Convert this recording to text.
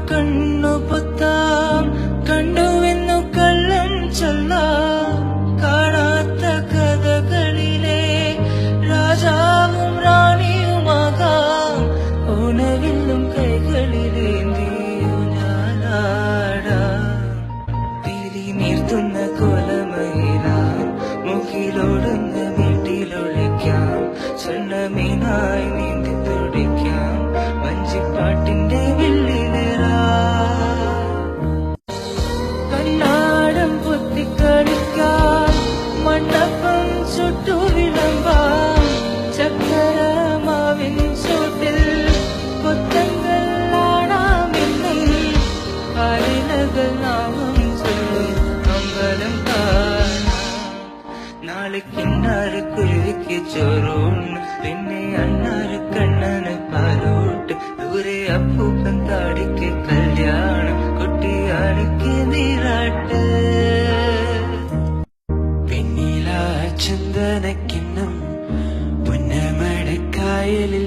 കണ്ണു പൊത്താം കണ്ടുവെന്നു കള്ളം ചൊല്ലാം കാണാത്ത കഥകളിലെ രാജാവും റാണിയുമാകാം ഓണവില്ലും കൈകളിലേന്തിയോ ഞാനാടാം തിരി നീർത്തുന്ന കോലമയിലാം മുഖിലോടുന്ന വീട്ടിലൊളിക്കാം സ്വർണ്ണമീനായി നീന്തി തുടിക്കാം വഞ്ചിപ്പാട്ടിന്റെ കണ്ണാടം പൊത്തിക്കളിക്കാം മണ്ഡപം ചുട്ടു വിളമ്പാം ചക്കരമാവിൻ ചൂട്ടിൽ കൊത്തങ്കളാടാമെന്നും കാലിലകൾ നാമം ചൊല്ലും അമ്പലം കാണാം നാളെ കിണ്ണാറ് കുരുവിക്ക് ചോറൂണ് പിന്നെ അണ്ണാറ് കണ്ണന് പാലോട്ട് ദൂരെ അപ്പൂപ്പൻ താടിക്ക് കല്യാണം കുട്ടിയാടിക്ക് നീരാട്ട് പിന്നിലാ ചന്ദനക്കിണ്ണം പുന്നമടക്കായലിൽ